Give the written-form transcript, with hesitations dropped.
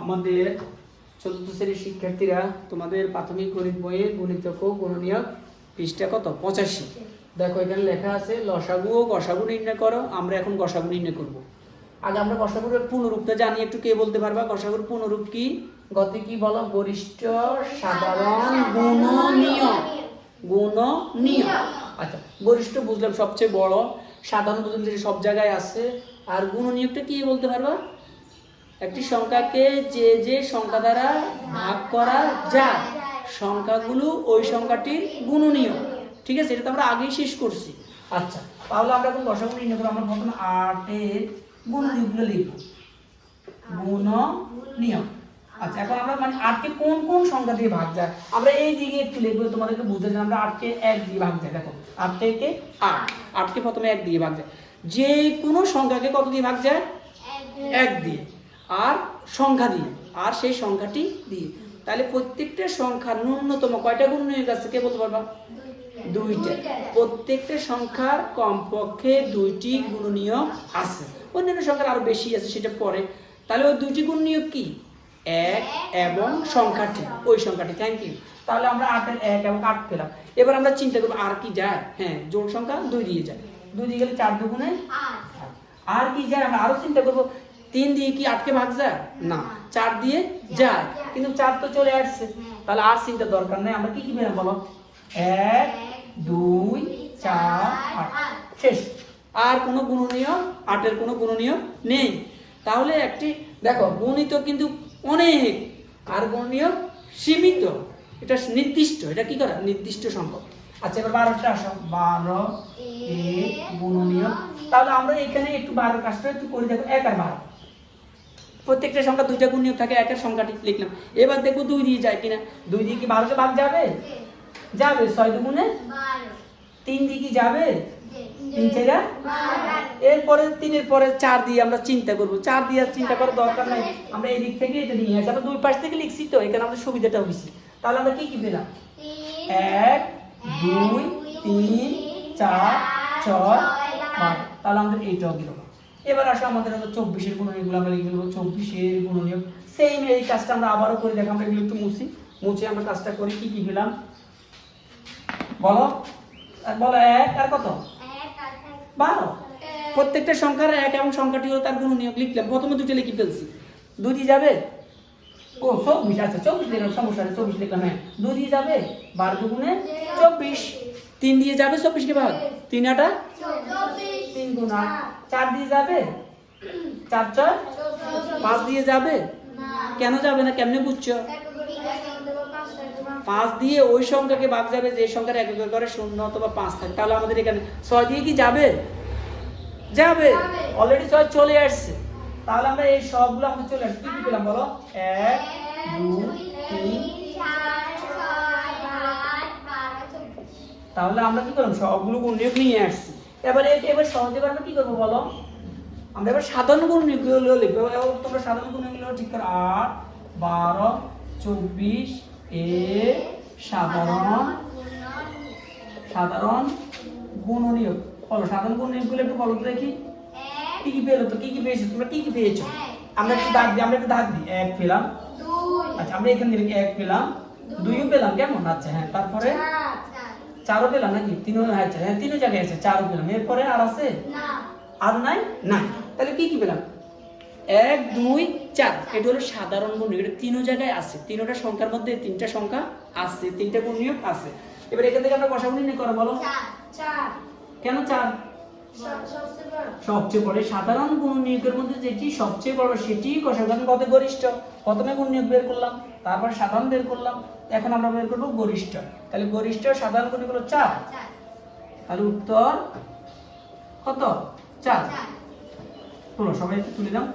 আমাদের চতুর্থ শ্রেণীর শিক্ষার্থীরা তোমাদের প্রাথমিক গণিত বইয়ের গুণিতক ও গুণনীয়ক পৃষ্ঠা কত 85। দেখো এখানে লেখা আছে লসাগু ও গসাগু নির্ণয় করো। আমরা এখন গসাগু নির্ণয় করব। আগে আমরা গসাগুর পূর্ণরূপটা জানি, একটু কে বলতে পারবা গসাগুর পূর্ণরূপ কি? গতি কি বলো? গরিষ্ঠ সাধারণ গুণনীয়। গুণনীয়। আচ্ছা, গরিষ্ঠ বুঝলাম সবচেয়ে বড়, সাধারণ বুঝলাম যে সব জায়গায় আছে, আর গুণনীয়কটা কি বলতে পারবা? একটি সংখ্যাকে যে যে সংখ্যা দ্বারা ভাগ করা যায় সংখ্যাগুলো ওই সংখ্যাটির গুণনীয়। ঠিক আছে, এটা তো আমরা আগেই শেষ করছি। আচ্ছা, তাহলে আমরা এখন গসাগু নির্ণয় করব। আমরা প্রথমে 8 এর গুণনীয়কগুলো লিখব। গুণনীয়। আচ্ছা, এখন আমরা মানে 8 কে কোন কোন সংখ্যা দিয়ে ভাগ যায় আমরা এই দিকে একটু লিখব, তোমাদেরকে বুঝতে চাই। আমরা 8 কে 1 দিয়ে ভাগ যায়। দেখো 8 থেকে 8 কে প্রথমে 1 দিয়ে ভাগ যায়। যে কোনো সংখ্যাকে কত দিয়ে ভাগ যায়? 1 দিয়ে, আর সংখ্যা দিয়ে, আর সেই সংখ্যাটি দিয়ে। তাহলে প্রত্যেকটা সংখ্যার ন্যূনতম কয়টা গুণনীয়ক আছে কে বলতে পারবা? 2টা। প্রত্যেকটা সংখ্যার কমপক্ষে 2টি গুণনীয়ক আছে। অন্যান্য সংখ্যার আরো বেশি আছে, সেটা পরে। তাহলে ওই 2টি গুণনীয়ক কি? 1 এবং সংখ্যাটি, ওই সংখ্যাটি। Thank you. তাহলে আমরা 8 এর 1 এবং 8 পেলাম। এবার আমরা চিন্তা করব আর কি যায়। হ্যাঁ, জোড় সংখ্যা 2 দিয়ে যায়। 2 দিয়ে গেলে 4 দুগুণে 8। আর কি যায়? আমরা আরো চিন্তা করব 3 দিয়ে কি 8 কে ভাগ যায়? না, 4 দিয়ে যায়, কিন্তু 4 তো চলে আসছে। তাহলে আর চিন্তা দরকার নেই। আমরা কি কি পেলাম বলো? 1 2 4 8 শেষ। আর কোনো গুণনীয়ক 8 এর কোনো গুণনীয়ক নেই। তাহলে একটি দেখো গুণিত কিন্তু অনেক, আর গুণনীয়ক সীমিত। এটা নির্দিষ্ট, এটা কি করা? নির্দিষ্ট সংখ্যা। আচ্ছা, এবার 12টা আসো। 12 এর গুণনীয়ক। তাহলে আমরা এখানে একটু 12 কাজটা একটু করে দেখো। 1 আর 12 প্রত্যেকটা সংখ্যা 2টা গুণনীয়ক থাকে। 1 এর সংখ্যাটি লিখলাম। এবার দেখবো 2 দিয়ে যায় কিনা। 2 দিয়ে কি 12 কে ভাগ যাবে? যাবে। 6 দুগুণে 12। 3 দিয়ে কি যাবে? 3 4 12। এরপরে 3 এর পরে 4 দিয়ে আমরা চিন্তা করব। 4 দিয়ে চিন্তা করার দরকার নাই, আমরা এই দিক থেকে এটা নিয়ে আসি। আমরা দুই পাশ থেকে লিখছি, তো এখানে আমাদের সুবিধাটা হইছে। তাহলে আমরা কি কি পেলাম? 1 2 3 4 6 8। তাহলে আমাদের এইটাও গেল। এবার আসো আমাদের হলো 24 এর গুণনীয়কগুলো আমরা লিখে নেব। 24 এর গুণনীয়ক সেম এই কাজটা আমরা আবারও করে দেখো। আমরা এগুলো একটু মুছে আমরা কাজটা করি। কি কি পেলাম বলো? বলো 1 আর কত? 12। প্রত্যেকটা সংখ্যার 1 এবং সংখ্যাটি হলো তার গুণনীয়ক লিখলাম। প্রথমে 2টা লিখে ফেলছি। 2 দিয়ে যাবে? ও 24। আচ্ছা 24 লিখলাম, সমস্যা নেই, 24 লিখলাম। হ্যাঁ, 2 দিয়ে যাবে? 12 দুগুণে 24। 3 দিয়ে যাবে 24 কে ভাগ? 3 8 24। 3 গুণ 8। 4 দিয়ে যাবে? 4 4 5 দিয়ে যাবে? কেন যাবে না? কেমনে বুঝছো? 5 দিয়ে ওই সংখ্যাকে ভাগ যাবে যে সংখ্যার এককের ঘরে 0 অথবা 5 থাকে। তাহলে আমাদের এখানে 6 দিয়ে কি যাবে? যাবে। অলরেডি 6 চলে আসছে। তাহলে আমরা এই সবগুলো আমাদের চলে আসছে। কি পেলাম বলো? 1 2 3 4 6 8 12। তাহলে আমরা কি করলাম? সবগুলো গুণনীয়ক নিয়ে আসছি। এবার সহজে আমরা কি করব বলো? আমরা এবার সাধারণ গুণনীয়কগুলো লিখব। তোমরা সাধারণ গুণনীয়কগুলো ঠিক করো। 8 12 24 এর সাধারণ গুণনীয়ক। বলো সাধারণ গুণনীয়কগুলো একটু বলো তো দেখি। কি কি পেলো? তো কি কি পেয়েছো তোমরা? কি কি পেয়েছো? আমরা একটু দাগ দিই। 1 পেলাম। 2। আচ্ছা, আমরা এখান থেকে 1 পেলাম, 2ও পেলাম। কেমন? আচ্ছা হ্যাঁ, তারপরে 4ও পেলাম নাকি? 3ও? আচ্ছা হ্যাঁ, 3ও জায়গায় আছে, 4ও পেলাম। এরপরে আর আছে না? আর নাই? না। তাহলে কি কি পেলাম? 1 2 4। এটা হলো সাধারণ গুণনীয়ক। এটা 3ও জায়গায় আছে। 3টা সংখ্যার মধ্যে 3টা সংখ্যা আছে, 3টা গুণনীয়ক আছে। এবার এখান থেকে আমরা গসাগু নির্ণয় করব। বলো 4। কেন 4? সবচেয়ে বড়। সাধারণ গুণনীয়কের মধ্যে যেটি সবচেয়ে বড় সেটি গসাগু। কত? গরিষ্ঠ। প্রথমে গুণনীয়ক বের করলাম, তারপর সাধারণ বের করলাম, এখন আমরা বের করব গরিষ্ঠ। তাহলে গরিষ্ঠ সাধারণ গুণনীয়ক হলো 4। তাহলে উত্তর কত? 4। চলো সবাই একটু তুলে দাও।